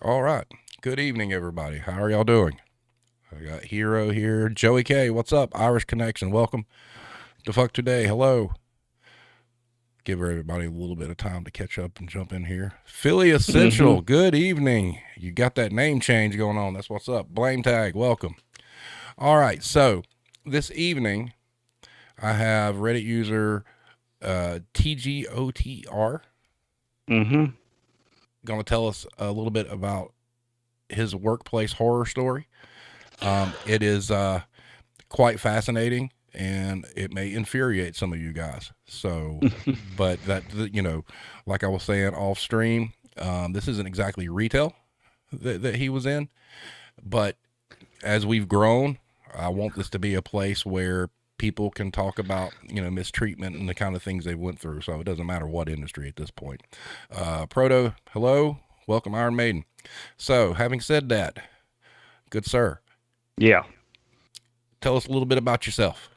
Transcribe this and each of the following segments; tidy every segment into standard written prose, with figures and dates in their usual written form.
All right. Good evening, everybody. How are y'all doing? I got Hero here. Joey K, what's up? Irish Connection, welcome. The fuck today, hello. Give everybody a little bit of time to catch up and jump in here. Philly hmm Essential, good evening. You got that name change going on. That's what's up. Blame Tag, welcome. All right, so this evening I have Reddit user TGOTR hmm going to tell us a little bit about his workplace horror story. It is quite fascinating and it may infuriate some of you guys. So, but like I was saying off stream, this isn't exactly retail that he was in, but as we've grown, I want this to be a place where people can talk about mistreatment and the kind of things they went through. So it doesn't matter what industry at this point. Proto, hello, welcome Iron Maiden. So having said that, good sir, Yeah. tell us a little bit about yourself.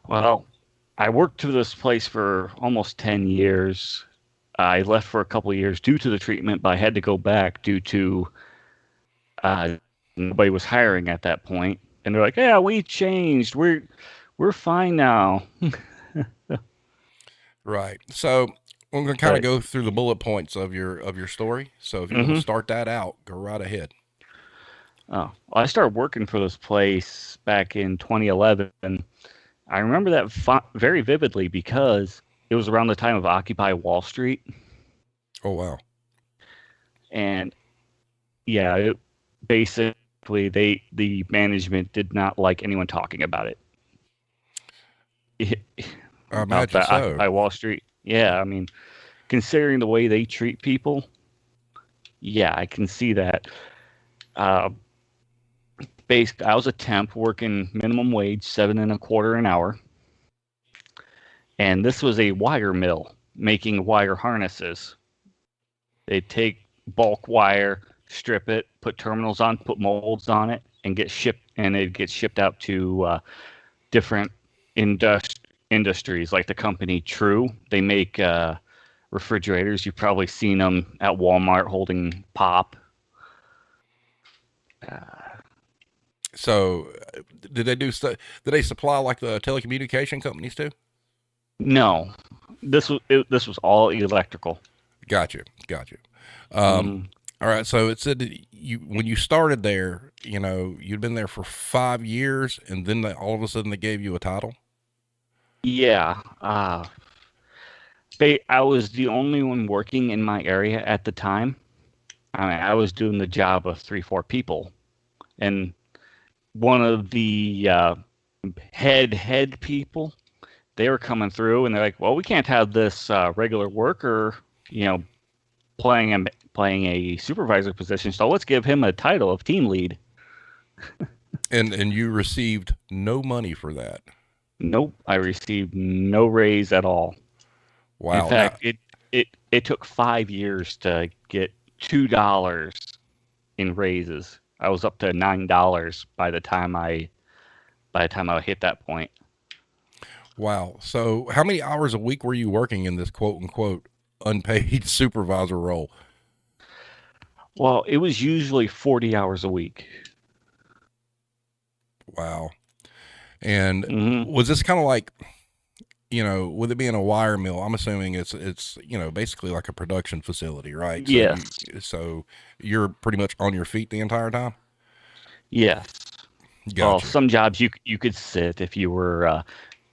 Well, I worked to this place for almost 10 years. I left for a couple of years due to the treatment, but I had to go back due to uh, nobody was hiring at that point. And they're like, "Yeah, we changed. We're fine now." Right. So we're going to kind of But go through the bullet points of your story. So if you want to hmm start that out, go right ahead. oh, I started working for this place back in 2011. I remember that very vividly because it was around the time of Occupy Wall Street, Oh wow. and yeah, basically the management did not like anyone talking about it I about imagine that so. Occupy Wall Street. Yeah, I mean, considering the way they treat people, yeah, I can see that. Uh, Basically, I was a temp working minimum wage, 7.25 an hour, and this was a wire mill making wire harnesses. They take bulk wire, strip it, put terminals on, put molds on it, and it gets shipped out to different industries, like the company True. They make refrigerators. You've probably seen them at Walmart holding pop. Uh, So did they do stuff? Did they supply like the telecommunication companies too? no, this was all electrical. Gotcha. Gotcha. Um, hmm all right. So it said that you when you started there, you'd been there for 5 years, and then all of a sudden they gave you a title. Yeah, I was the only one working in my area at the time. I mean, I was doing the job of 3, 4 people, and one of the head people, they were coming through, and they're like, "Well, we can't have this regular worker, you know, playing a supervisor position. So let's give him a title of team lead." And you received no money for that. Nope, I received no raise at all. In Wow. Now, fact, it took 5 years to get $2 in raises. I was up to $9 by the time I hit that point. wow. So how many hours a week were you working in this quote unquote unpaid supervisor role? Well, it was usually 40 hours a week. Wow. And hmm was this kind of like, with it being a wire mill, I'm assuming it's basically like a production facility, right? So Yes, you're pretty much on your feet the entire time. yes. Well, Gotcha. some jobs you could sit if you were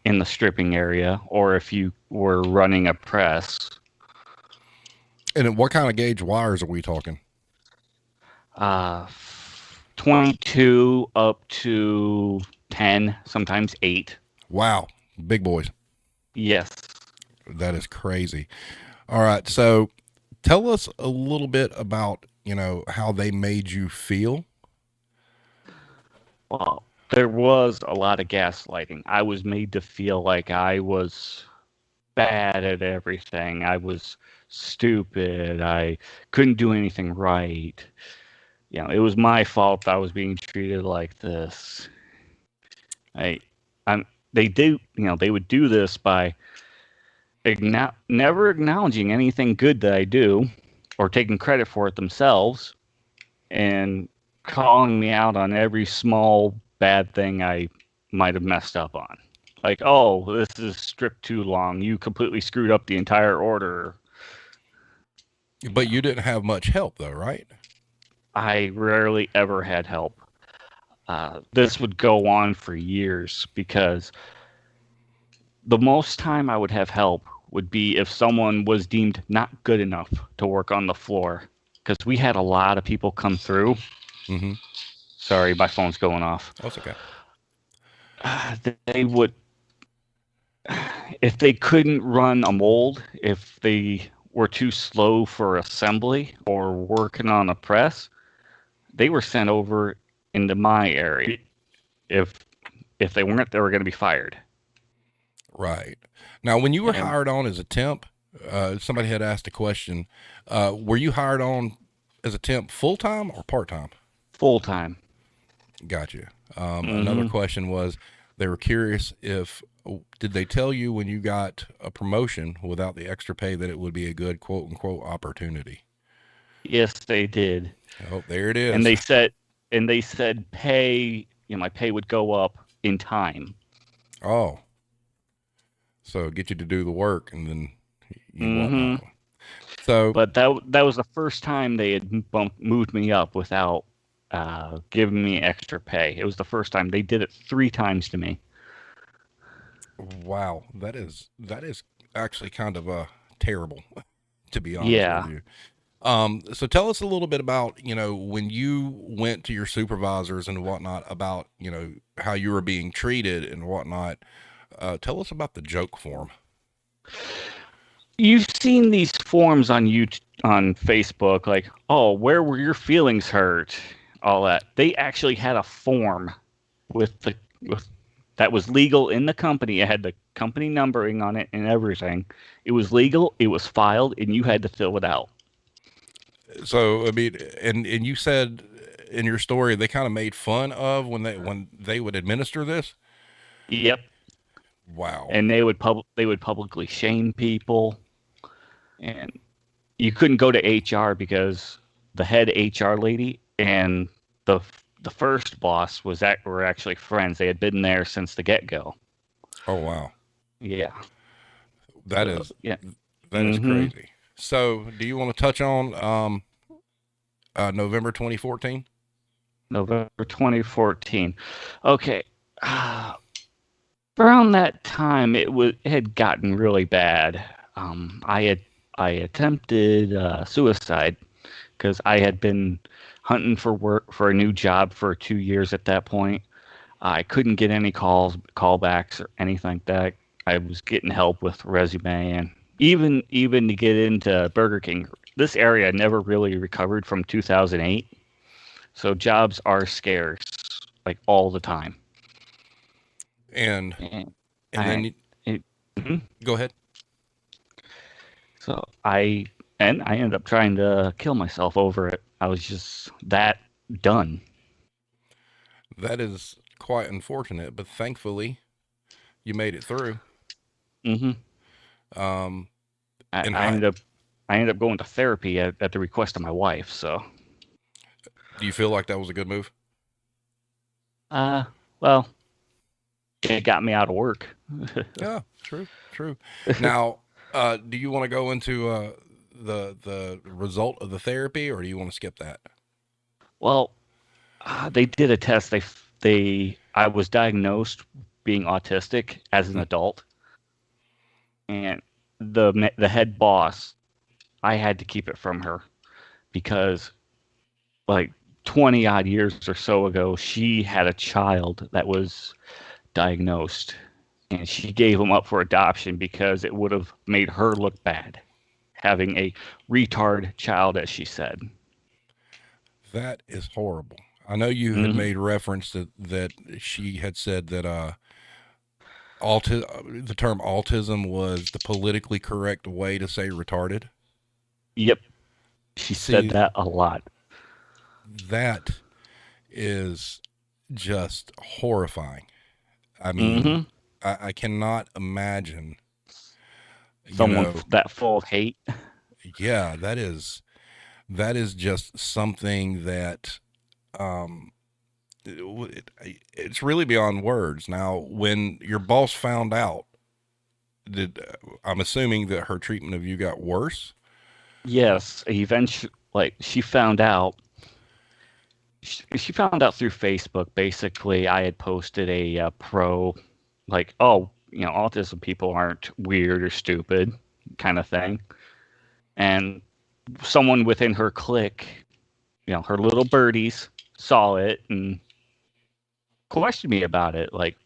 in the stripping area, or if you were running a press. And what kind of gauge wires are we talking? Uh, 22 up to 10, sometimes 8. Wow, big boys. Yes. That is crazy. All right, so tell us a little bit about how they made you feel. Well, there was a lot of gaslighting. I was made to feel like I was bad at everything. I was stupid. I couldn't do anything right. It was my fault I was being treated like this. I, I'm. They would do this by never acknowledging anything good that I do, or taking credit for it themselves and calling me out on every small bad thing I might have messed up on. Like, oh, this is stripped too long. You completely screwed up the entire order. But you didn't have much help, though, right? I rarely ever had help. This would go on for years because the most time I would have help would be if someone was deemed not good enough to work on the floor. Because we had a lot of people come through. Mm-hmm. Sorry, my phone's going off. That's okay. They would, if they couldn't run a mold, if they were too slow for assembly or working on a press, they were sent over into my area. If they weren't, they were going to be fired. Right. Now, when you were And hired on as a temp, somebody had asked a question. Were you hired on as a temp full time or part time? full time. Gotcha. Another question was they were curious if did they tell you when you got a promotion without the extra pay that it would be a good quote unquote opportunity? Yes, they did. Oh, there it And is. they said pay, my pay would go up in time. Oh, so get you to do the work and then you Mm-hmm. whatnot. So But that was the first time they had moved me up without giving me extra pay. It was the first time. They did it 3 times to me. wow, that is actually kind of terrible, to be honest with Yeah. you. So tell us a little bit about, when you went to your supervisors and whatnot about, how you were being treated and whatnot. Tell us about the joke form. You've seen these forums on YouTube, on Facebook, like, oh, where were your feelings hurt? All that. They actually had a form with that was legal in the company. It had the company numbering on it and everything. It was legal. It was filed, and you had to fill it out. So, I mean, and you said in your story, they kind of made fun of when they would administer this. Yep. Wow. And they would publicly shame people, and you couldn't go to HR because the head HR lady and the the first boss were actually friends. They had been there since the get go. Oh, wow. Yeah. That So is, yeah. that is Mm-hmm. crazy. So, do you want to touch on, November 2014? November 2014. Okay. Around that time, it had gotten really bad. I attempted suicide because I had been hunting for work for a new job for 2 years at that point. I couldn't get any callbacks, or anything like that. I was getting help with resume and even to get into Burger King. This area never really recovered from 2008, so jobs are scarce, like all the time. And And and I, then it, mhm. go ahead. So I ended up trying to kill myself over it. I was just that done. That is quite unfortunate, but thankfully you made it through. hmm Um, I, and I how ended up I ended up going to therapy at the request of my wife. So, do you feel like that was a good move? uh, well, it got me out of work. Yeah, true, true. Now, do you want to go into the result of the therapy, or do you want to skip that? Well, they did a test. They I was diagnosed being autistic as an Hmm. adult, and the head boss, I had to keep it from her because like 20 odd years or so ago, she had a child that was diagnosed, and she gave him up for adoption because it would have made her look bad having a retard child, as she said. That is horrible. I know you had hmm made reference that she had said that the term autism was the politically correct way to say retarded. Yep, she said See, that a lot. that is just horrifying. I mean, hmm I cannot imagine, you Someone know, that full of hate. yeah, that is. That is just something that um, it's really beyond words. Now, when your boss found out, did I'm assuming that her treatment of you got worse? Yes, eventually, like she found out through Facebook. Basically, I had posted a pro, like, oh, autism people aren't weird or stupid, kind of thing. And someone within her clique, her little birdies, saw it and questioned me about it. Like,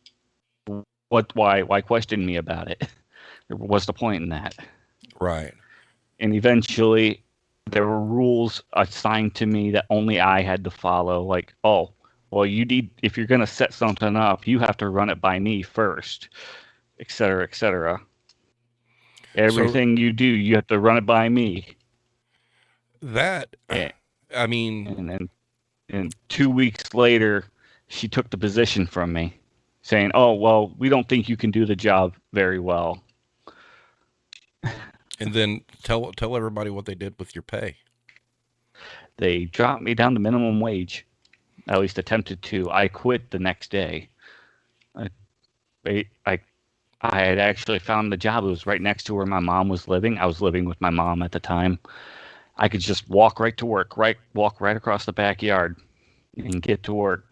why question me about it? What's the point in that? Right. And eventually, there were rules assigned to me that only I had to follow. Like, oh, well, if you're gonna set something up, you have to run it by me first, et cetera, et cetera. So Everything you do, you have to run it by me. that, And I mean, and then and 2 weeks later, she took the position from me, saying, "Oh, well, we don't think you can do the job very well." and then tell everybody what they did with your pay. They dropped me down to minimum wage. At least attempted to. I quit the next day. I I I had actually found the job. It was right next to where my mom was living. I was living with my mom at the time. I could just walk right to work, walk right across the backyard and get to work.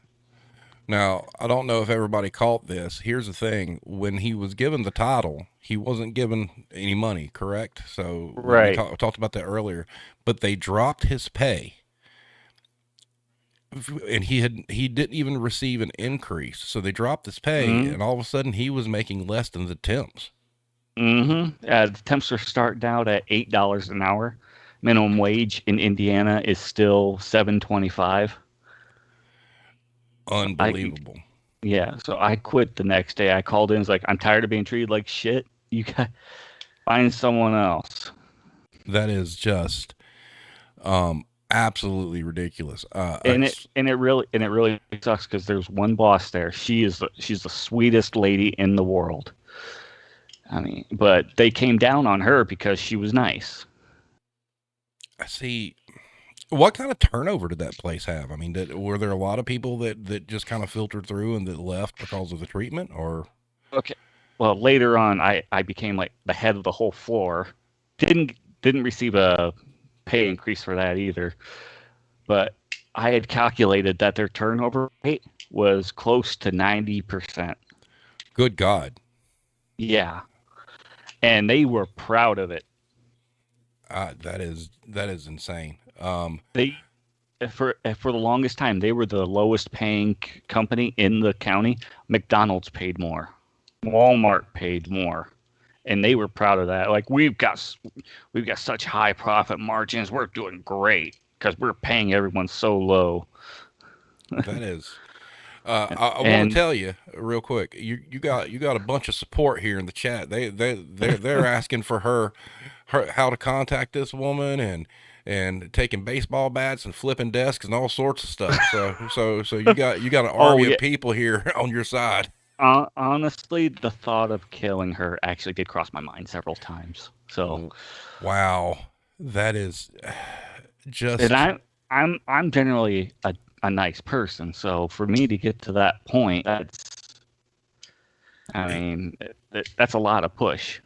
Now, I don't know if everybody caught this. Here's the thing: when he was given the title, he wasn't given any money, correct? So we Right. talked about that earlier. But they dropped his pay, and he didn't even receive an increase. So they dropped his pay, Mm-hmm. and all of a sudden he was making less than the temps. Mm-hmm. The temps are starting out at $8 an hour. Minimum wage in Indiana is still $7.25. I Unbelievable. Yeah, so I quit the next day. I called in, was like, I'm tired of being treated like shit. You got find someone else. That is just absolutely ridiculous. And it really sucks because there's one boss there. She's the sweetest lady in the world. I mean, but they came down on her because she was nice. I see. What kind of turnover did that place have? I mean, were there a lot of people that just kind of filtered through and that left because of the treatment, or Okay. Well, later on, I became like the head of the whole floor. Didn't didn't receive a pay increase for that either. But I had calculated that their turnover rate was close to 90%. good God, Yeah, and they were proud of it. that is insane. They for the longest time they were the lowest paying company in the county. McDonald's paid more, Walmart paid more, and they were proud of that. Like we've got such high profit margins. We're doing great because we're paying everyone so low. That is. I want to And tell you real quick. You got a bunch of support here in the chat. They're asking for her how to contact this woman and taking baseball bats and flipping desks and all sorts of stuff. So you got an oh army yeah, of people here on your side. honestly, the thought of killing her actually did cross my mind several times. So, Wow, that is and just I'm generally a nice person. So for me to get to that point, I mean, that's a lot of push.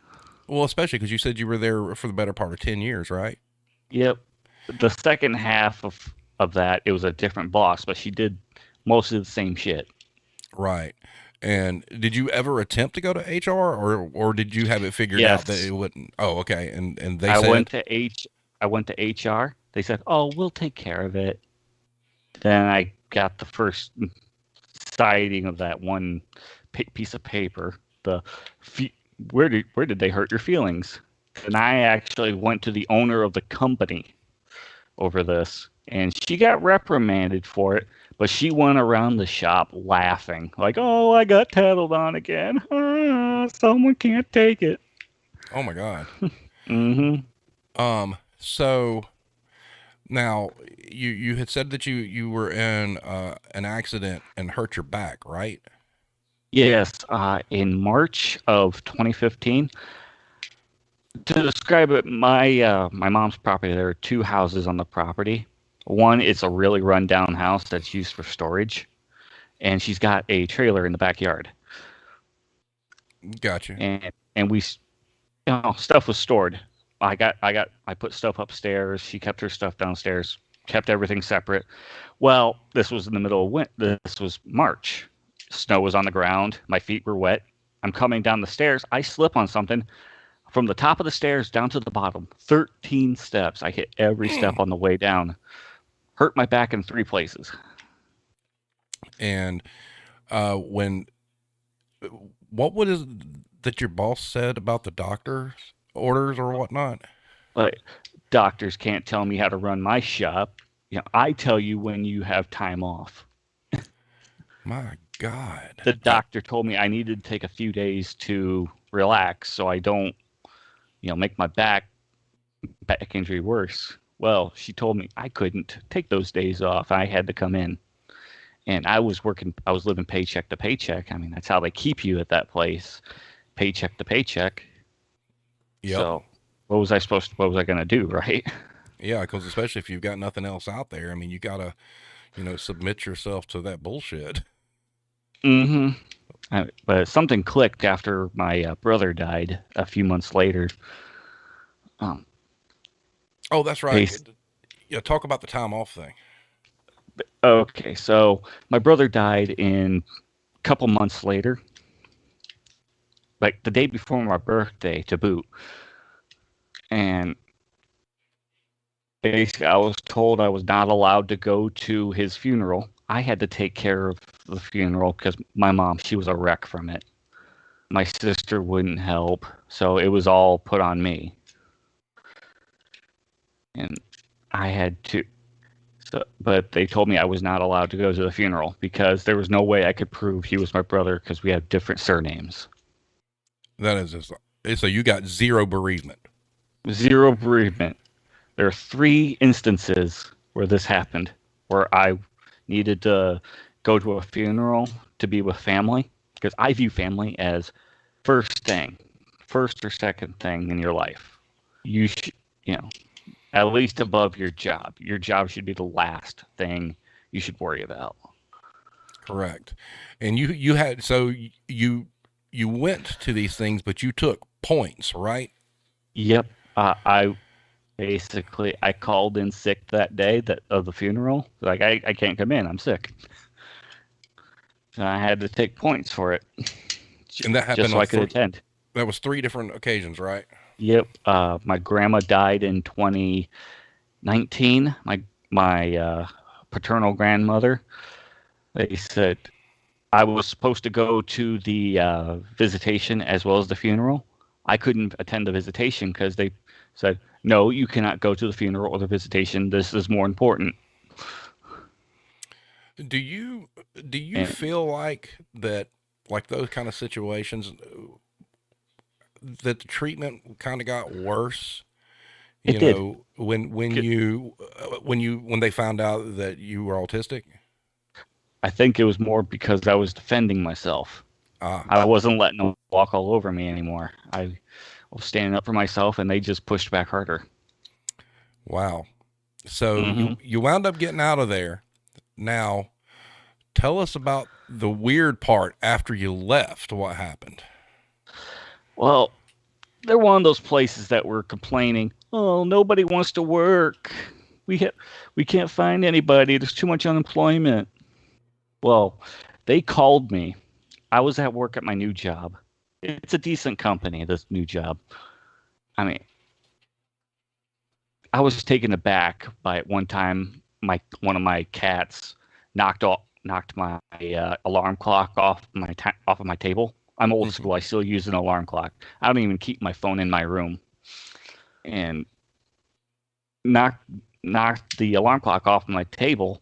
well, especially because you said you were there for the better part of 10 years, right? Yep. The second half of that, it was a different boss, but she did most of the same shit. Right. And did you ever attempt to go to HR, or did you have it figured out that Yes, it wouldn't? Oh, okay. And they I went said, to H. I went to HR. They said, "Oh, we'll take care of it." Then I got the first citing of that one piece of paper. The where did they hurt your feelings? And I actually went to the owner of the company over this, and she got reprimanded for it. But she went around the shop laughing, like, "Oh, I got tattled on again. Ah, someone can't take it." "Oh my God." Mm-hmm. So now you had said that you were in an accident and hurt your back, right? Yes, in March of 2015, To describe it, my mom's property, there are two houses on the property. One, it's a really rundown house that's used for storage, and she's got a trailer in the backyard. Gotcha. And we, stuff was stored. I put stuff upstairs. She kept her stuff downstairs. Kept everything separate. Well, this was in the middle of winter. This was March. Snow was on the ground. My feet were wet. I'm coming down the stairs. I slip on something from the top of the stairs down to the bottom. 13 steps. I hit every step on the way down. Hurt my back in 3 places. And when what was that your boss said about the doctor's orders or whatnot? But doctors can't tell me how to run my shop. I tell you when you have time off. My God. The doctor told me I needed to take a few days to relax so I don't, make my back injury worse. Well, she told me I couldn't take those days off. I had to come in. And I was living paycheck to paycheck. I mean, that's how they keep you at that place, paycheck to paycheck. Yep. So what was I going to do, right? Yeah, because especially if you've got nothing else out there, I mean, you got to, submit yourself to that bullshit. But something clicked after my brother died a few months later. Oh, that's right. Yeah, talk about the time off thing. Okay, so my brother died in a couple months later, like the day before my birthday to boot. And basically, I was told I was not allowed to go to his funeral. I had to take care of the funeral because my mom, she was a wreck from it. My sister wouldn't help, so it was all put on me. And I had to, but they told me I was not allowed to go to the funeral because there was no way I could prove he was my brother because we have different surnames. That is just, so you got zero bereavement. Zero bereavement. There are 3 instances where this happened, where I needed to go to a funeral to be with family, because I view family as first or second thing in your life. You should, at least above your job. Your job should be the last thing you should worry about. Correct. And you had, so you went to these things, but you took points, right? Yep. I called in sick that day of the funeral. Like, I can't come in. I'm sick. So I had to take points for it. And that happened just so I could attend. That was 3 different occasions, right? Yep. My grandma died in 2019. My paternal grandmother. They said I was supposed to go to the visitation as well as the funeral. I couldn't attend the visitation because they said, no, you cannot go to the funeral or the visitation. This is more important. Do you feel like that, like those kind of situations, that the treatment kind of got worse? It did. When they found out that you were autistic? I think it was more because I was defending myself. I wasn't letting them walk all over me anymore. I was standing up for myself, and they just pushed back harder. Wow. So you wound up getting out of there. Now, tell us about the weird part after you left. What happened? Well, they're one of those places that were complaining, oh, nobody wants to work. We can't find anybody. There's too much unemployment. Well, they called me. I was at work at my new job. It's a decent company, this new job. I mean, I was taken aback by one time one of my cats knocked my alarm clock off of my table. I'm old school. I still use an alarm clock. I don't even keep my phone in my room. And knocked the alarm clock off my table,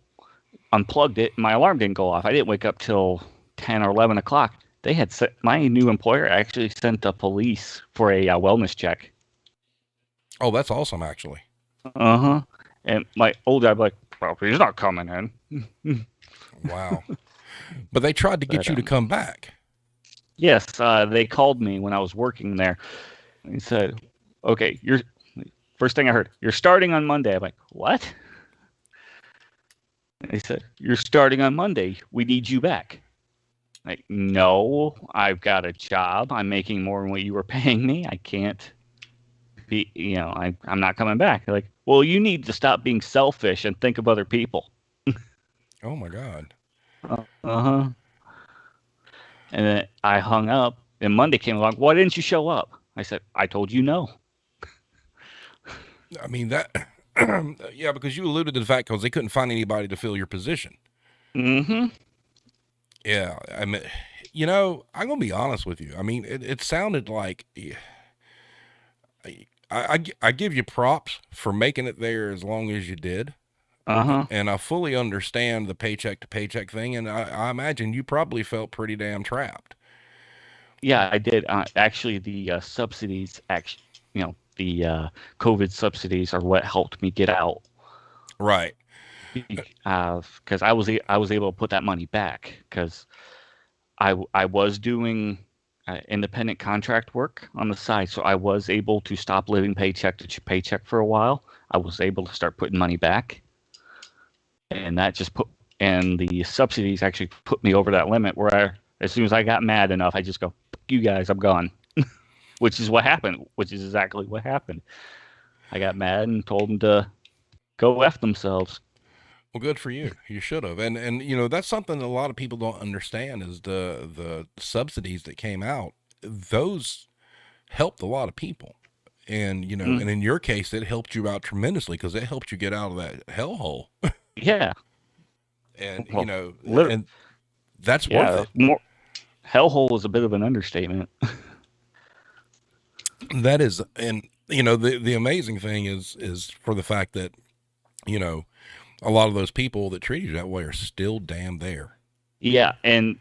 unplugged it, and my alarm didn't go off. I didn't wake up till 10 or 11 o'clock. They had my new employer actually sent the police for a wellness check. Oh, that's awesome, actually. And my old guy was like, well, he's not coming in. Wow. But they tried to get you to come back. Yes, they called me when I was working there. He said, okay, you're first thing I heard, you're starting on Monday. I'm like, what? And they said, you're starting on Monday. We need you back. Like, no, I've got a job. I'm making more than what you were paying me. I can't be, I'm not coming back. They're like, well, you need to stop being selfish and think of other people. Oh my God. Uh-huh. And then I hung up, and Monday came along. Why didn't you show up? I said, I told you no. I mean that. Yeah, because you alluded to the fact because they couldn't find anybody to fill your position. Mm-hmm. Yeah, I mean, I'm gonna be honest with you. I mean, it sounded like I give you props for making it there as long as you did. Uh-huh. And I fully understand the paycheck to paycheck thing, and I imagine you probably felt pretty damn trapped. Yeah, I did. Actually, the subsidies, the COVID subsidies are what helped me get out. Right. Because I was able to put that money back because I was doing independent contract work on the side, so I was able to stop living paycheck to paycheck for a while. I was able to start putting money back, and that just put and the subsidies actually put me over that limit where as soon as I got mad enough, I just go, "You guys, I'm gone," which is what happened. Which is exactly what happened. I got mad and told them to go f themselves. Well, good for you. You should have. And that's something that a lot of people don't understand is the subsidies that came out. Those helped a lot of people. And Mm, and in your case, it helped you out tremendously because it helped you get out of that hellhole. yeah, And well, and that's worth yeah, it. more hellhole is a bit of an understatement. That is, and the amazing thing is for the fact that you know a lot of those people that treated you that way are still damn there. Yeah, and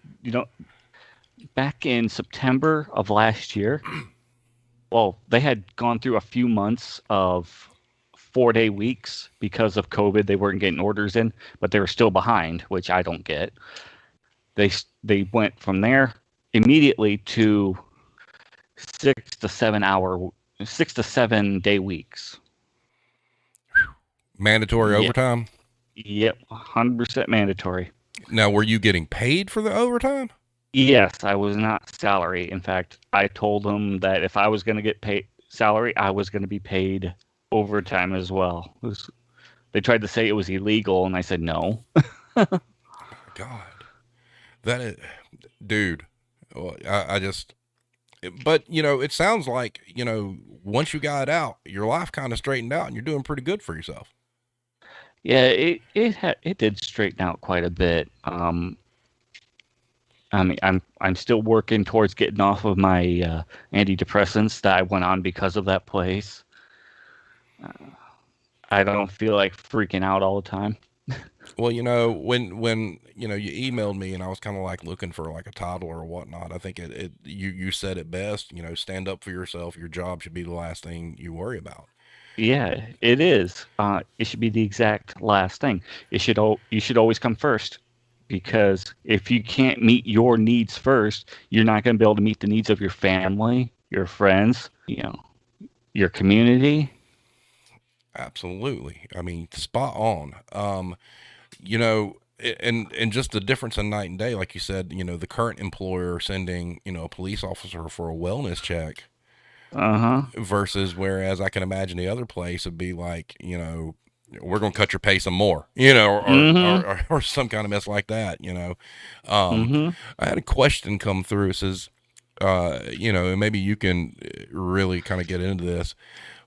back in September of last year, well, they had gone through a few months of 4-day weeks because of COVID. They weren't getting orders in, but they were still behind, which I don't get. They went from there immediately to 6 to 7 day weeks. Mandatory Yeah, overtime. yep, 100% mandatory. Now, were you getting paid for the overtime? Yes, I was not salary. In fact, I told them that if I was going to get paid salary, I was going to be paid overtime as well. They tried to say it was illegal, and I said no. Oh my God, that is, dude. Well, I just, but it sounds like once you got out, your life kind of straightened out, and you're doing pretty good for yourself. Yeah, it did straighten out quite a bit. I mean, I'm still working towards getting off of my antidepressants that I went on because of that place. I don't feel like freaking out all the time. Well, when you emailed me and I was kind of like looking for like a title or whatnot, I think you said it best. Stand up for yourself. Your job should be the last thing you worry about. Yeah, it is. It should be the exact last thing. You should always come first because if you can't meet your needs first, you're not going to be able to meet the needs of your family, your friends, your community. Absolutely. I mean, spot on. And just the difference in night and day, like you said, the current employer sending a police officer for a wellness check Uh huh. versus whereas I can imagine the other place would be like, we're going to cut your pay some more, Mm-hmm. or some kind of mess like that. Um, Mm-hmm. I had a question come through. It says, and maybe you can really kind of get into this.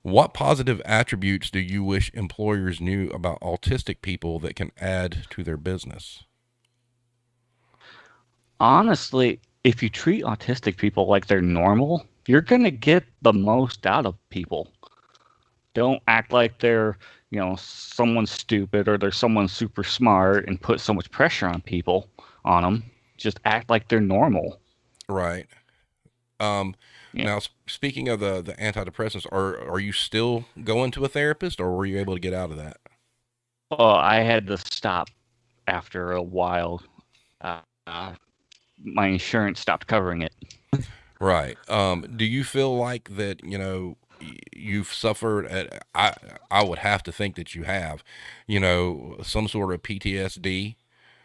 What positive attributes do you wish employers knew about autistic people that can add to their business? Honestly, if you treat autistic people like they're normal, you're gonna get the most out of people. Don't act like they're, someone stupid or they're someone super smart and put so much pressure on them. Just act like they're normal. Right. Um, Yeah. Now, speaking of the antidepressants, are you still going to a therapist, or were you able to get out of that? I had to stop after a while. Uh, uh, my insurance stopped covering it. Right. Do you feel like that? you've suffered I would have to think that you have, some sort of PTSD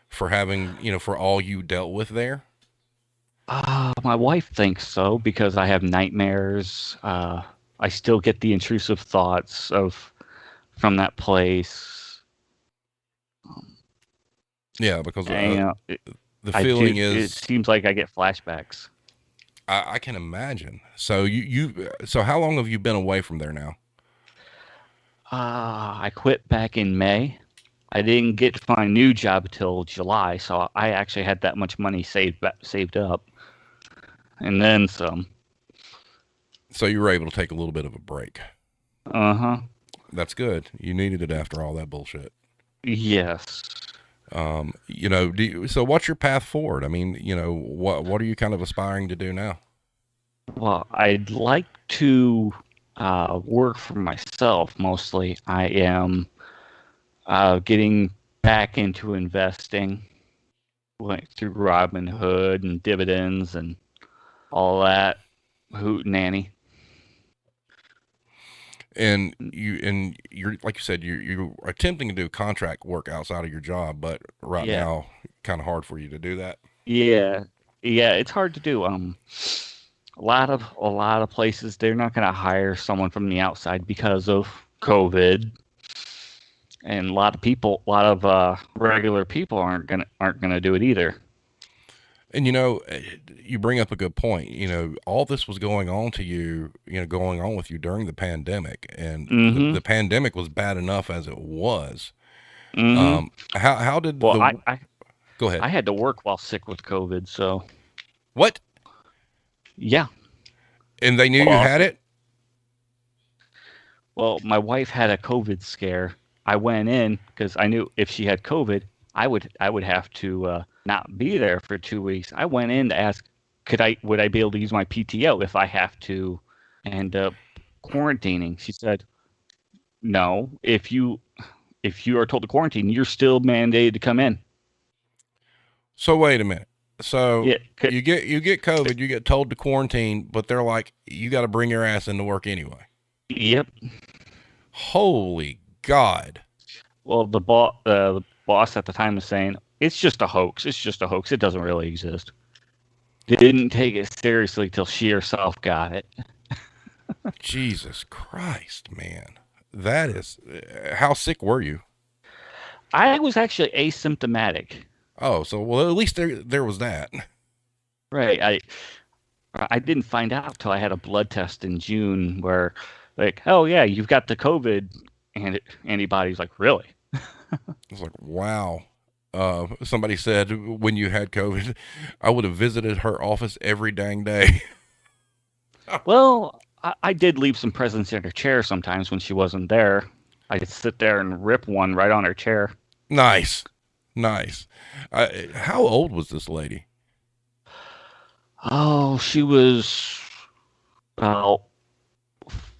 for having, for all you dealt with there. My wife thinks so because I have nightmares. I still get the intrusive thoughts of from that place. Yeah, because And, the I do. feeling It is, seems like I get flashbacks. I can imagine. So so how long have you been away from there now? I quit back in May. I didn't get my new job till July, so I actually had that much money saved up, and then some. So you were able to take a little bit of a break. Uh huh. That's good. You needed it after all that bullshit. Yes. So what's your path forward? I mean, what are you kind of aspiring to do now? Well, I'd like to work for myself mostly. I am getting back into investing, like through Robinhood and dividends and all that hoot nanny. And you're like you said, you're attempting to do contract work outside of your job, but right Yeah, now, kind of hard for you to do that. yeah, yeah. It's hard to do. A lot of places they're not going to hire someone from the outside because of COVID, and a lot of regular people aren't gonna do it either. And you bring up a good point. All this was going on to you, going on with you during the pandemic, and Mm-hmm. the pandemic was bad enough as it was. Mm-hmm. How did Well, the Go ahead? I had to work while sick with COVID, so What? yeah. And they knew you Well, had it? well, my wife had a COVID scare. I went in because I knew if she had COVID, I would have to not be there for 2 weeks. I went in to ask, would I be able to use my PTO if I have to end up quarantining? She said, no. If you are told to quarantine, you're still mandated to come in. So wait a minute. So Yeah. you get COVID, you get told to quarantine, but they're like, you got to bring your ass into work anyway. Yep. Holy God. Well, the boss at the time was saying it's just a hoax. It's just a hoax. It doesn't really exist. Didn't take it seriously till she herself got it. Jesus Christ, man. That is, how sick were you? I was actually asymptomatic. Oh, so well, at least there was that. Right. I didn't find out till I had a blood test in June where, like, oh yeah, you've got the COVID and antibodies. Like, really? It's like, wow. Somebody said when you had COVID, I would have visited her office every dang day. Well, I did leave some presents in her chair sometimes when she wasn't there. I'd sit there and rip one right on her chair. Nice, nice. How old was this lady? Oh, she was about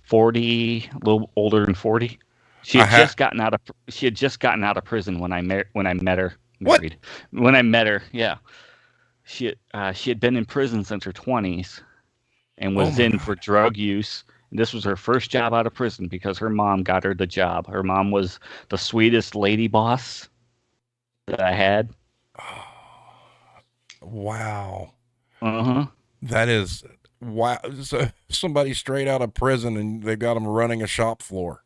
40, a little older than 40. She I had had just gotten out of she had just gotten out of prison when I met her. what? Married. When I met her, yeah. She had been in prison since her 20s and Oh was my in for God. drug use. And this was her first job out of prison because her mom got her the job. Her mom was the sweetest lady boss that I had. Wow. Uh-huh. That is wow. So somebody straight out of prison and they got them running a shop floor.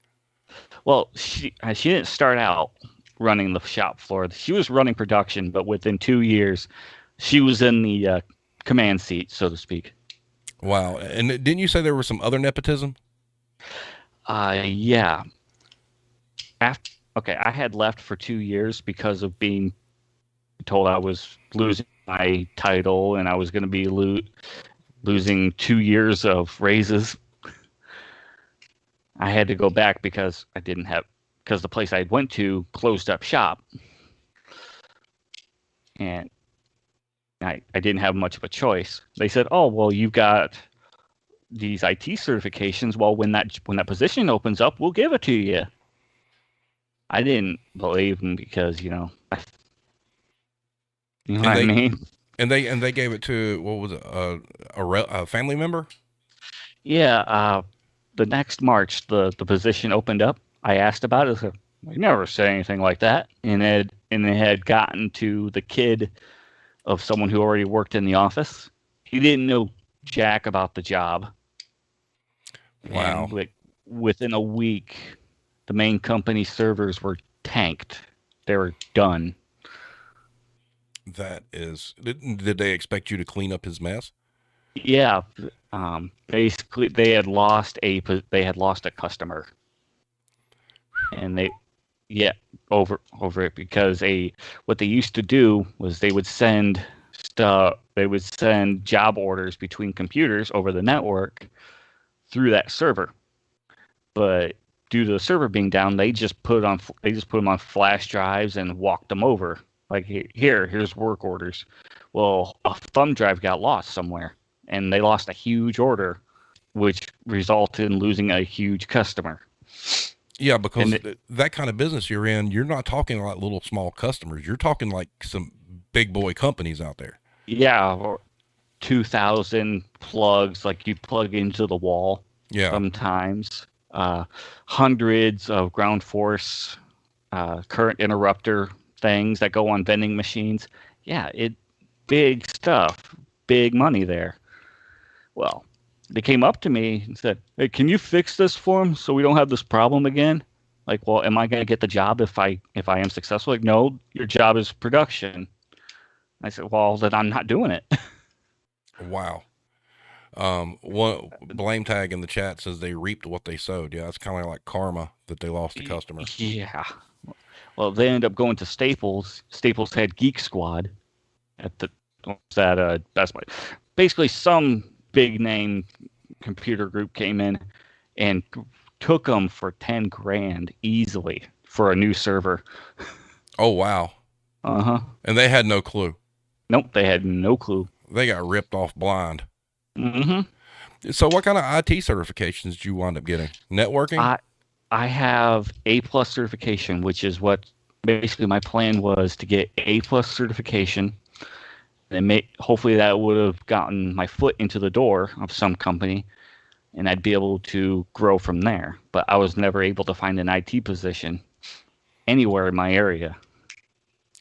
Well, she didn't start out running the shop floor. She was running production, but within 2 years, she was in the command seat, so to speak. Wow. And didn't you say there was some other nepotism? Yeah. After Okay, I had left for 2 years because of being told I was losing my title and I was going to be losing 2 years of raises. I had to go back because the place I went to closed up shop, and I didn't have much of a choice. They said, "Oh, well, you've got these IT certifications. Well, when that position opens up, we'll give it to you." I didn't believe them because you know what And I they mean. and they gave it to, what was it, a family member? Yeah, the next March, the position opened up. I asked about it. I said, "We never said anything like that." And it had gotten to the kid of someone who already worked in the office. He didn't know jack about the job, Wow. and within a week, the main company servers were tanked. They were done. That is, did they expect you to clean up his mess? Yeah, basically they had lost a customer, and yeah, over it because what they used to do was they would send job orders between computers over the network through that server, but due to the server being down, they just put them on flash drives and walked them over. Like, here's work orders. Well, a thumb drive got lost somewhere, and they lost a huge order, which resulted in losing a huge customer. Yeah, And because that kind of business you're in, you're not talking like little small customers. You're talking like some big boy companies out there. yeah, or 2,000 plugs, like you plug into the wall Yeah. sometimes. Hundreds of ground force current interrupter things that go on vending machines. Yeah, big stuff, big money there. Well, they came up to me and said, "Hey, can you fix this for them so we don't have this problem again?" Like, well, am I going to get the job if I am successful? Like, no, your job is production. I said, well, then I'm not doing it. Wow. One blame tag in the chat says they reaped what they sowed. Yeah, it's kind of like karma that they lost a customer. Yeah. Well, they ended up going to Staples. Staples had Geek Squad at the that Best Buy. Basically, some big name computer group came in and took them for 10 grand easily for a new server. Oh wow. Uh-huh. And they had no clue. Nope, they had no clue. They got ripped off blind. Mm-hmm. So what kind of IT certifications did you wind up getting? Networking? I have A plus certification, which is what basically my plan was to get A plus certification. And hopefully that would have gotten my foot into the door of some company, and I'd be able to grow from there. But I was never able to find an IT position anywhere in my area.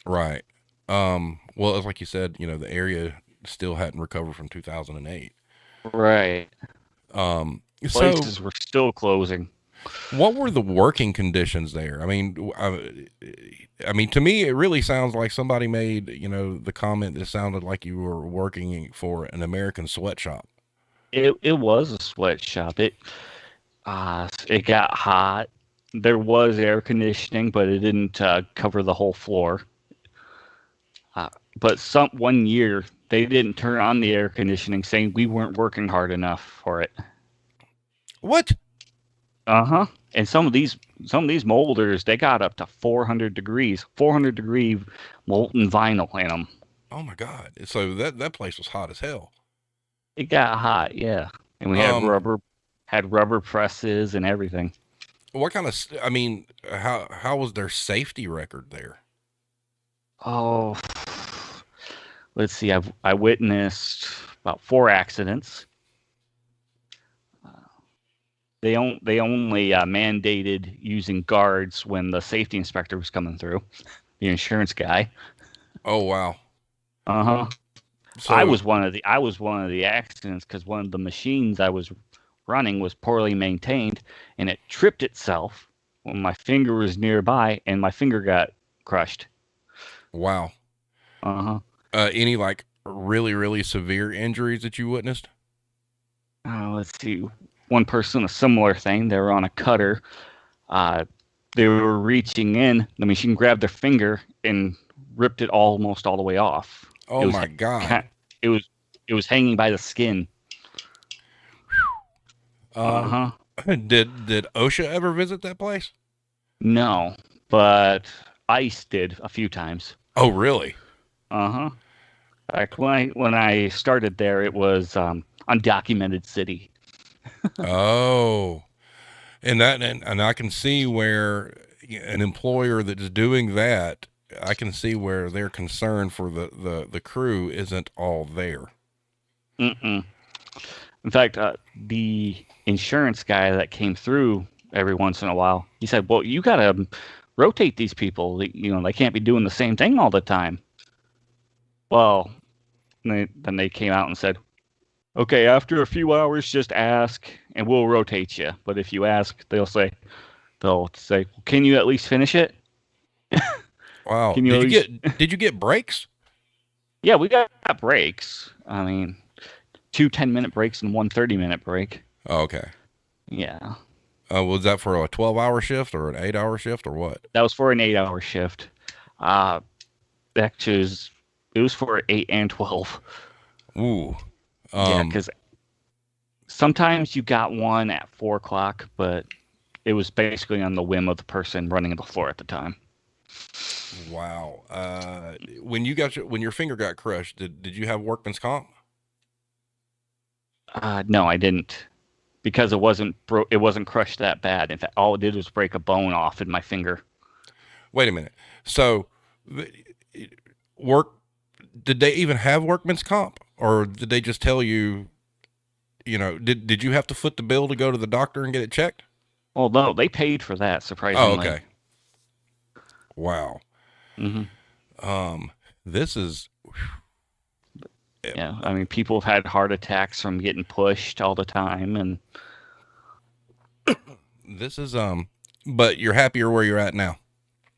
Right. Well, like you said, the area still hadn't recovered from 2008. Right. So Places were still closing. what were the working conditions there? I mean, to me, it really sounds like somebody made, the comment that sounded like you were working for an American sweatshop. It was a sweatshop. It got hot. There was air conditioning, but it didn't cover the whole floor. But one year they didn't turn on the air conditioning, saying we weren't working hard enough for it. What? Uh-huh. And some of these molders, they got up to 400 degrees, 400-degree molten vinyl in them. Oh my God. So that place was hot as hell. It got hot, yeah. And we had rubber presses and everything. What kind of, how was their safety record there? Oh, let's see. I witnessed about 4 accidents. They only mandated using guards when the safety inspector was coming through, the insurance guy. Oh wow. Uh-huh. So I was one of the accidents because one of the machines I was running was poorly maintained, and it tripped itself when my finger was nearby, and my finger got crushed. wow. Uh-huh. Any like really, really severe injuries that you witnessed? Let's see. One person, a similar thing. They were on a cutter. They were reaching in. The machine grabbed their finger and ripped it almost all the way off. Oh my God. It was hanging by the skin. Uh-huh. Did OSHA ever visit that place? No, but ICE did a few times. Oh really? Uh-huh. Like when I started there, it was undocumented city. Oh, and I can see where an employer that is doing that, I can see where their concern for the crew isn't all there. Mm-mm. In fact, the insurance guy that came through every once in a while, he said, "Well, you gotta rotate these people. They can't be doing the same thing all the time." Well, then they came out and said, "Okay, after a few hours, just ask, and we'll rotate you. But if you ask, they'll say, can you at least finish it? Wow. Can you at least?" Did you get breaks? Yeah, we got breaks. I mean, two 10-minute breaks and one 30-minute break. Oh, okay. Yeah, Was that for a 12-hour shift or an 8-hour shift or what? that was for an 8-hour shift. Uh, actually, it was for 8 and 12. Ooh. Yeah, Um, because sometimes you got one at 4 o'clock, but it was basically on the whim of the person running the floor at the time. wow. When your finger got crushed, did you have workman's comp? No, I didn't, because it wasn't crushed that bad. In fact, all it did was break a bone off in my finger. Wait a minute. So, work did they even have workman's comp, or did they just tell you? Did you have to foot the bill to go to the doctor and get it checked? Although they paid for that, Oh, surprisingly. okay. Wow. Hmm. Um, this is Yeah, I mean, people have had heart attacks from getting pushed all the time, and this is but you're happier where you're at now.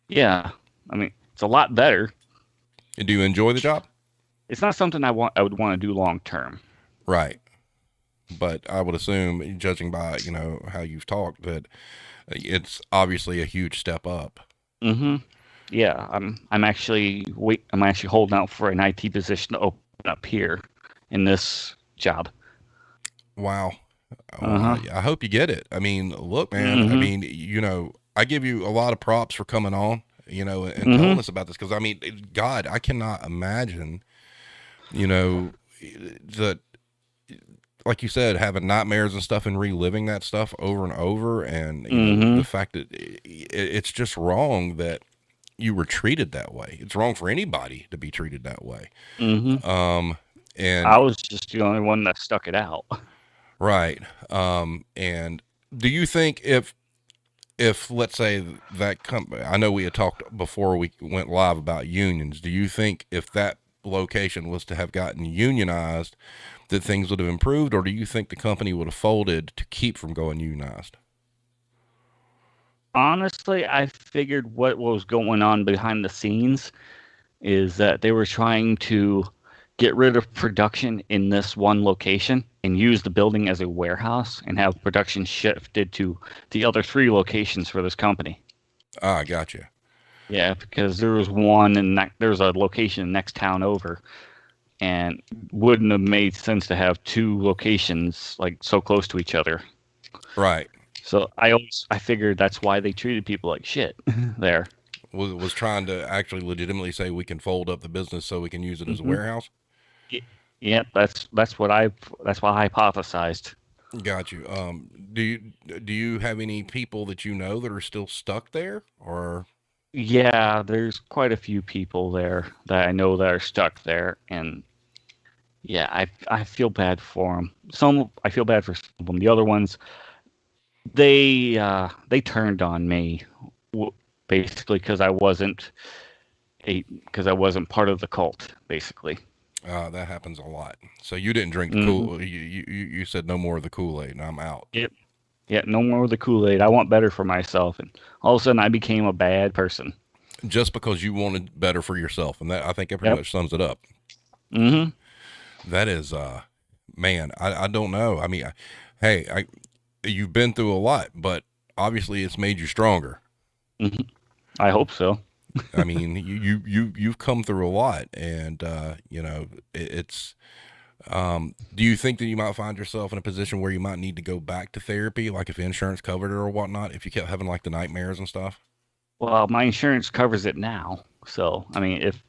yeah, I mean, it's a lot better. Do you enjoy the job? It's not something I would want to do long term. Right. But I would assume, judging by how you've talked, that it's obviously a huge step up. Hmm. Yeah, I'm actually holding out for an IT position to open up here in this job. Wow. Uh huh. I hope you get it. I mean, look, man. I Hmm. mean, I give you a lot of props for coming on, and Hmm. telling us about this because I mean, God, I cannot imagine, you know, that like you said, having nightmares and stuff and reliving that stuff over and over, and the Hmm. fact that it's just wrong that you were treated that way. It's wrong for anybody to be treated that way. Hmm. Um, I and was just the only one that stuck it out. right. And do you think if let's say that company, I know we had talked before we went live about unions. Do you think if that location was to have gotten unionized, that things would have improved, or do you think the company would have folded to keep from going unionized? Honestly, I figured what was going on behind the scenes is that they were trying to get rid of production in this one location and use the building as a warehouse and have production shifted to the other three locations for this company. Ah, gotcha. Yeah, because there was one and there was a location next town over, and wouldn't have made sense to have two locations like so close to each other. Right. So I figured that's why they treated people like shit there. Was trying to actually legitimately say we can fold up the business so we can use it as a Hmm. warehouse. Yeah, that's what I hypothesized. Got you. Do you have any people that you know that are still stuck there, or Yeah, there's quite a few people there that I know that are stuck there, and yeah, I feel bad for them. Some I feel bad for some of them. The other ones, they turned on me, basically because I wasn't part of the cult, basically. that happens a lot? So you didn't drink the Hmm. cool. You said no more of the Kool-Aid, and I'm out. Yep. Yeah, no more of the Kool-Aid. I want better for myself, and all of a sudden I became a bad person. Just because you wanted better for yourself, and that I think that pretty Yep. much sums it up. Hmm. That is, man, I don't know. I mean, hey, you've been through a lot, but obviously it's made you stronger. Hmm. I hope so. I mean, you've come through a lot, and it's. Do you think that you might find yourself in a position where you might need to go back to therapy, like if insurance covered it or whatnot, if you kept having like the nightmares and stuff? Well, my insurance covers it now, so I mean, if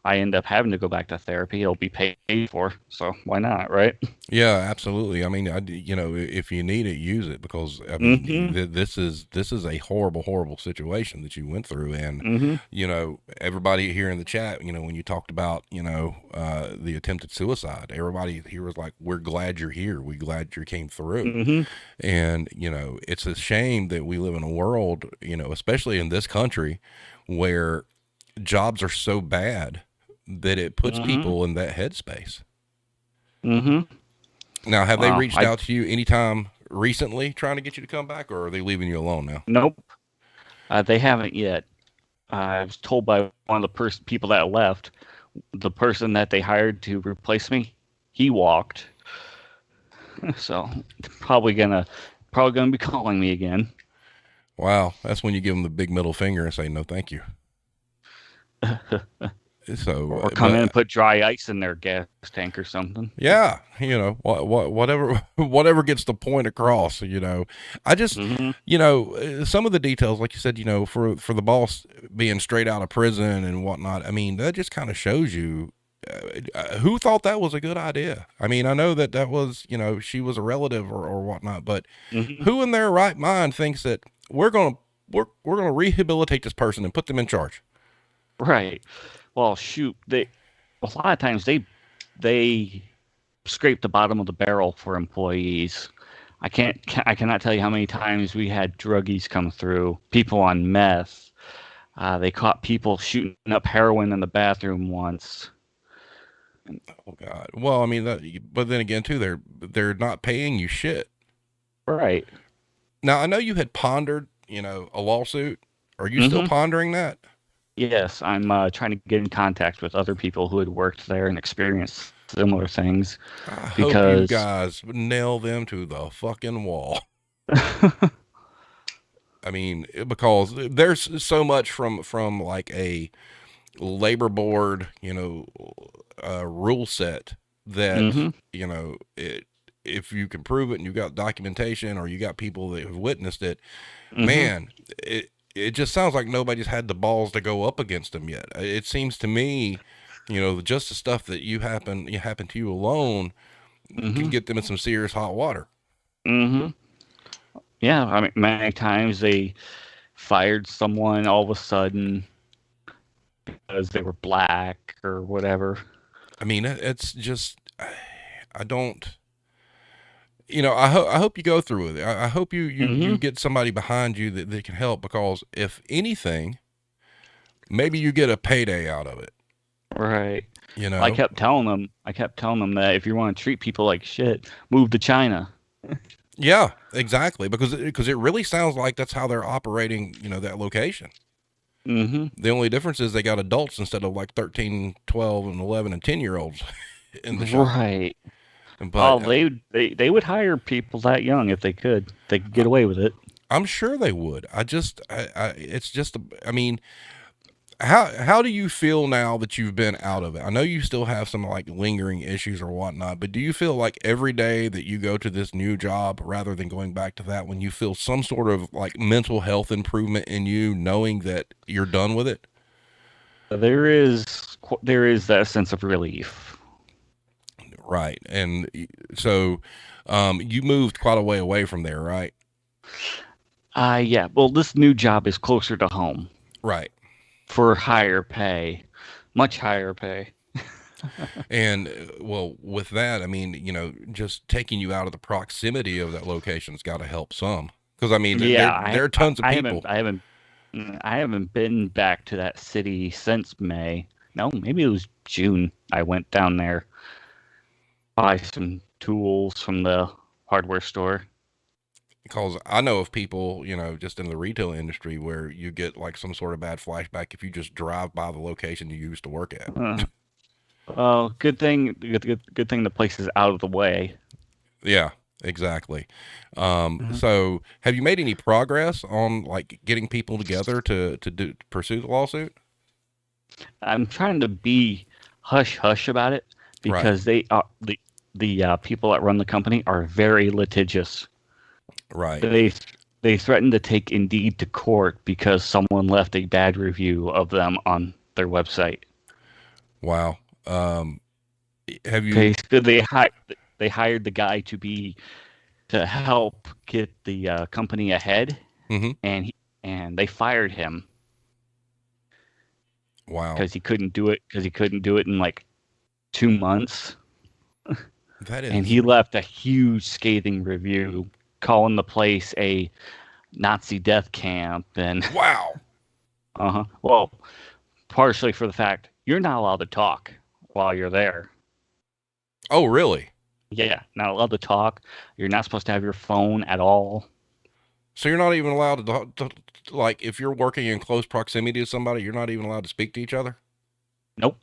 I end up having to go back to therapy, it'll be paid for. So why not, right? Yeah, absolutely. I mean, if you need it, use it, because I mean, Mm-hmm. this is a horrible, horrible situation that you went through, and Mm-hmm. everybody here in the chat, when you talked about the attempted suicide, everybody here was like, "We're glad you're here. We glad you came through," Mm-hmm. and it's a shame that we live in a world, especially in this country, where jobs are so bad that it puts Mm-hmm. people in that headspace. Mm-hmm. Now, have they Well, reached I out to you anytime recently trying to get you to come back, or are they leaving you alone now? nope. They haven't yet. I was told by one of the people that left, the person that they hired to replace me, he walked. So probably gonna be calling me again. Wow, that's when you give them the big middle finger and say no, thank you. So, Or come in and but put dry ice in their gas tank or something. yeah, whatever, whatever gets the point across. I just, Mm-hmm. some of the details, like you said, for the boss being straight out of prison and whatnot. I mean, that just kind of shows you. Who thought that was a good idea? I mean, I know that was, she was a relative or whatnot, but Mm-hmm. who in their right mind thinks that we're gonna rehabilitate this person and put them in charge? Right. Well, shoot, they a lot of times they scrape the bottom of the barrel for employees. I cannot tell you how many times we had druggies come through, people on meth. They caught people shooting up heroin in the bathroom once. Oh God. Well, I mean, but then again, too, they're not paying you shit. Right. Now, I know you had pondered, a lawsuit. Are you still Mm-hmm. pondering that? Yes, I'm trying to get in contact with other people who had worked there and experienced similar things I hope you because guys nail them to the fucking wall. I mean, because there's so much from like a labor board, rule set that hmm if you can prove it and you got documentation or you got people that have witnessed it, hmm man, it just sounds like nobody's had the balls to go up against them yet. It seems to me, just the stuff that happened to you alone can hmm get them in some serious hot water. hmm Yeah, I mean, many times they fired someone all of a sudden because they were black or whatever. I mean, it's just, I don't. I hope you go through with it. I hope you hmm get somebody behind you that can help, because if anything, maybe you get a payday out of it. Right. You Well, know? I kept telling them that if you want to treat people like shit, move to China. Yeah, exactly. Because it really sounds like that's how they're operating. That location. hmm The only difference is they got adults instead of like 13, 12, and 11 and 10-year olds in the shop. Right. Oh, But they would hire people that young if they could. They could get away with it. I'm sure they would. It's just, I mean, how do you feel now that you've been out of it? I know you still have some like lingering issues or whatnot, but do you feel like every day that you go to this new job, rather than going back to that, when you feel some sort of like mental health improvement in you, knowing that you're done with it? There is that sense of relief. Right. And so, you moved quite a way away from there, right? Yeah. Well, this new job is closer to home Right. for higher pay, much higher pay. And well, with that, I mean, just taking you out of the proximity of that location's got to help some. Because I mean, Yeah, there are tons of people. I haven't been back to that city since May. No, maybe it was June. I went down there, buy some tools from the hardware store. Because I know of people, just in the retail industry, where you get like some sort of bad flashback if you just drive by the location you used to work at. Uh, well, good thing the place is out of the way. Yeah, exactly. Mhm. So have you made any progress on like getting people together to pursue the lawsuit? I'm trying to be hush hush about it Right, because the people that run the company are very litigious. right. They threatened to take Indeed to court because someone left a bad review of them on their website. Wow. Have you? Basically, they hired the guy to help get the company ahead, Hmm. and and they fired him Wow. because he couldn't do it in like 2 months, That and is he left a huge scathing review calling the place a Nazi death camp. And wow. well, partially for the fact you're not allowed to talk while you're there. Oh, really? Yeah, not allowed to talk. You're not supposed to have your phone at all. So you're not even allowed like, if you're working in close proximity to somebody, you're not even allowed to speak to each other? Nope.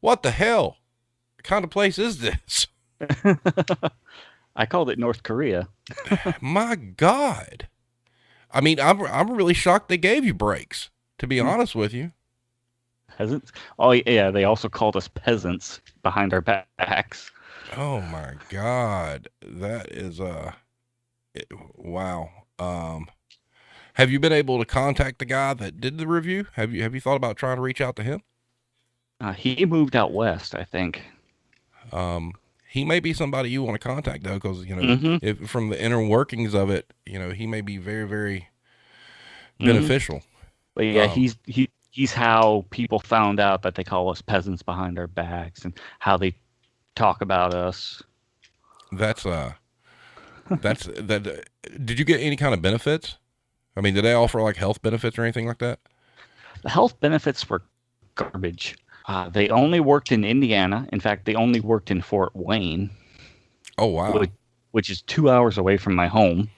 What the hell? What kind of place is this? I called it North Korea. My God. I mean, I'm really shocked they gave you breaks, to be honest with you. Peasants. Oh yeah, they also called us peasants behind our backs. Oh my God. That is wow. Have you been able to contact the guy that did the review? Have you thought about trying to reach out to him? He moved out west, I think. Um, he may be somebody you want to contact though, because Mm-hmm. if from the inner workings of it, he may be very, very Mm-hmm. beneficial. But yeah, Um, he's how people found out that they call us peasants behind our backs, and how they talk about us. that's that. Did you get any kind of benefits? I mean, did they offer like health benefits or anything like that? The health benefits were garbage. They only worked in Indiana. In fact, they only worked in Fort Wayne, Oh wow, which, which is 2 hours away from my home.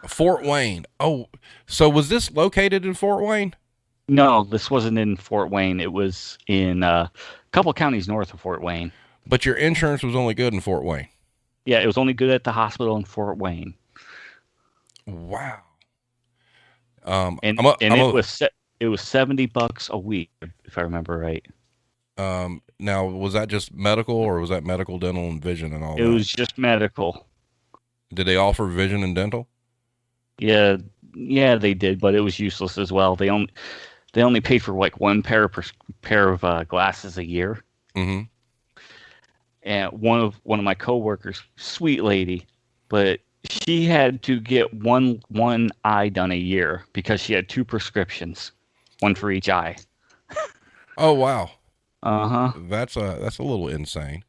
Fort Wayne. Oh, so was this located in Fort Wayne? No, this wasn't in Fort Wayne. It was in a couple counties north of Fort Wayne. But your insurance was only good in Fort Wayne. Yeah, it was only good at the hospital in Fort Wayne, Wow. and I'm a, and I'm it a, was it was $70 a week, if I remember right. now was that just medical or was that medical, dental, and vision and all It that? was just medical. Did they offer vision and dental? Yeah, yeah, they did, but it was useless as well. They only paid for like one pair of glasses a year. Mm-hmm. And one of my coworkers, sweet lady, but she had to get one eye done a year because she had two prescriptions, one for each eye. Oh wow. Uh-huh. That's a little insane.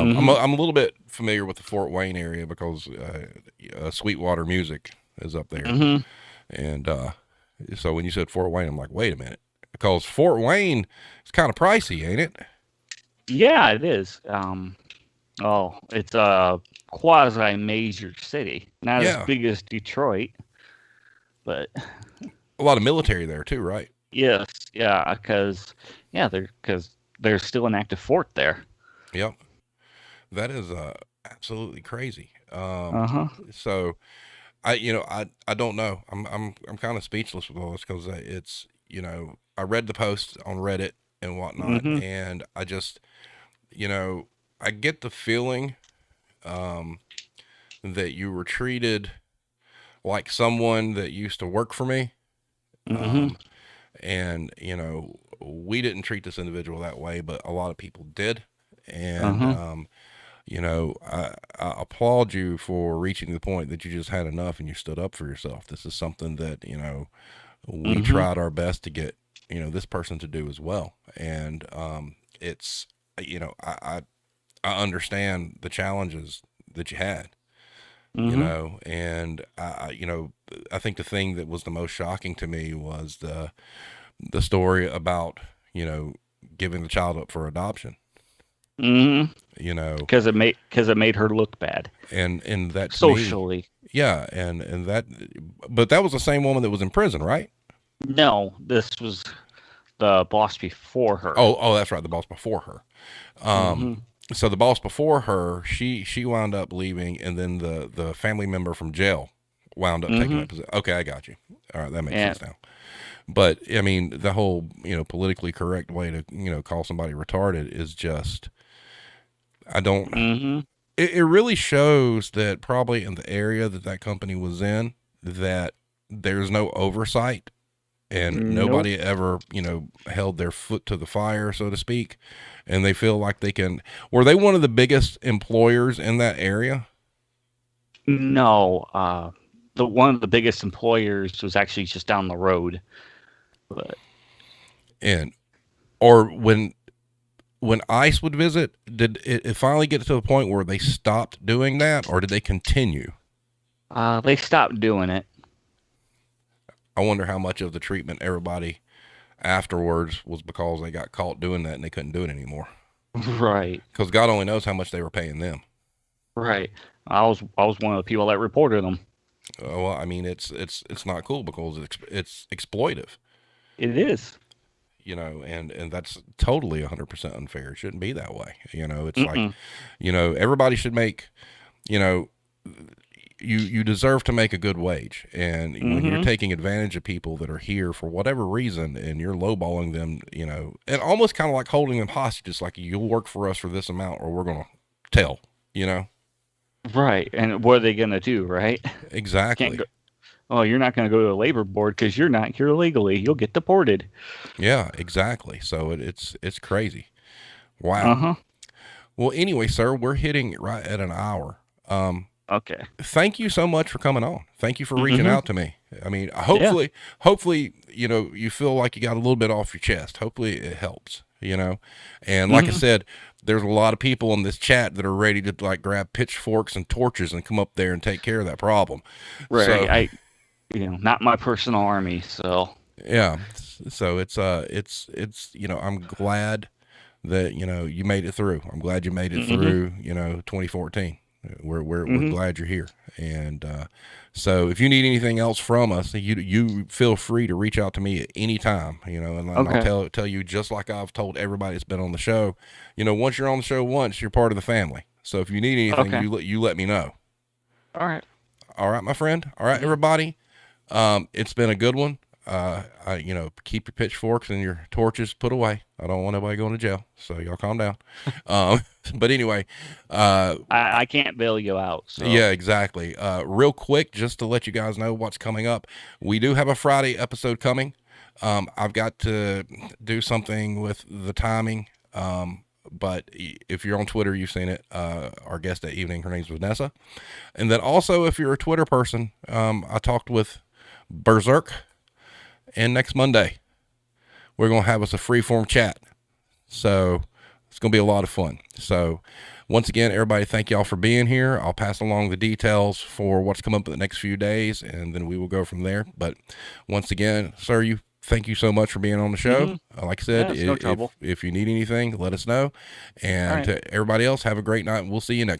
Mm-hmm. I'm a little bit familiar with the Fort Wayne area because Sweetwater Music is up there, Mm-hmm. and so when you said Fort Wayne, I'm like, wait a minute, because Fort Wayne is kind of pricey, ain't it? Yeah, it is. Oh, it's a quasi major city. Not as Yeah, big as Detroit, but a lot of military there too, right? yes, yeah, because there's still an active fort there. Yep, that is absolutely crazy. Uh-huh. So I don't know. I'm kind of speechless with all this because it's I read the posts on Reddit and whatnot, Mm-hmm. and I just you know I get the feeling um, that you were treated like someone that used to work for me, Mm-hmm. um, and we didn't treat this individual that way, but a lot of people did, and Uh-huh. I applaud you for reaching the point that you just had enough and you stood up for yourself. This is something that we Mm-hmm. tried our best to get this person to do as well, and it's I understand the challenges that you had, Mm-hmm. and I think the thing that was the most shocking to me was the story about giving the child up for adoption. Mm-hmm. You know, Because it made her look bad and that to me, socially. yeah, and that, but that was the same woman that was in prison, right? No, this was the boss before her. Oh, that's right, the boss before her. Um, Mm-hmm. so the boss before her, she wound up leaving, and then the family member from jail wound up taking Mm-hmm. that position. Okay, I got you. All right, that makes And sense now. But I mean, the whole politically correct way to call somebody retarded is just I don't. mm-hmm. It really shows that probably in the area that company was in, that there's no oversight and Nope. nobody ever, held their foot to the fire, so to speak. And they feel like they can. Were they one of the biggest employers in that area? No. The one of the biggest employers was actually just down the road. But And or when ICE would visit, did it finally get to the point where they stopped doing that, or did they continue? they stopped doing it. I wonder how much of the treatment everybody afterwards was because they got caught doing that and they couldn't do it anymore. Right. Because God only knows how much they were paying them. Right. I was one of the people that reported them. Well, I mean, it's not cool because it's exploitive, It is. and that's totally 100% unfair. It shouldn't be that way. It's like, Mm-mm. everybody should make, you know, you deserve to make a good wage. And when you're Mm-hmm. taking advantage of people that are here for whatever reason and you're lowballing them, and almost kind of like holding them hostage, like you'll work for us for this amount or we're going to tell, Right. And what are they gonna do? Right. Can't Exactly. go. Oh, you're not gonna go to the labor board because you're not here legally. You'll get deported. Yeah, exactly. So it's crazy. Uh Wow. huh. Well, anyway, sir, we're hitting right at an hour. Okay. Thank you so much for coming on. Thank you for reaching Mm-hmm. out to me. I mean, Yeah. hopefully, you feel like you got a little bit off your chest. Hopefully it helps, And like I Mm-hmm. said, there's a lot of people in this chat that are ready to like grab pitchforks and torches and come up there and take care of that problem. Right. So, Not my personal army. So. yeah. So I'm glad that, you made it through. I'm glad you made it Mm-hmm. through, 2014. We're Mm-hmm. glad you're here. And so if you need anything else from us, you feel free to reach out to me at any time, and I'll Okay. tell you, just like I've told everybody that's been on the show, once you're on the show once, you're part of the family. So if you need anything, Okay. you let me know. All right. All right, my friend. All right, Mm-hmm. everybody. It's been a good one. Keep your pitchforks and your torches put away. I don't want anybody going to jail, so y'all calm down. Um, but anyway, I can't bail you out. So. yeah, exactly. Real quick, just to let you guys know what's coming up, we do have a Friday episode coming. I've got to do something with the timing. But if you're on Twitter, you've seen it. Our guest that evening, her name's Vanessa. And then also, if you're a Twitter person, I talked with Berserk, and next Monday we're gonna have us a freeform chat. So it's gonna be a lot of fun. So once again, everybody, thank y'all for being here. I'll pass along the details for what's come up in the next few days, and then we will go from there. But once again, sir, thank you so much for being on the show. Mm-hmm. Like I Yeah. said, It's no if trouble. if you need anything, let us know. All And right. to everybody else, have a great night. We'll see you next time.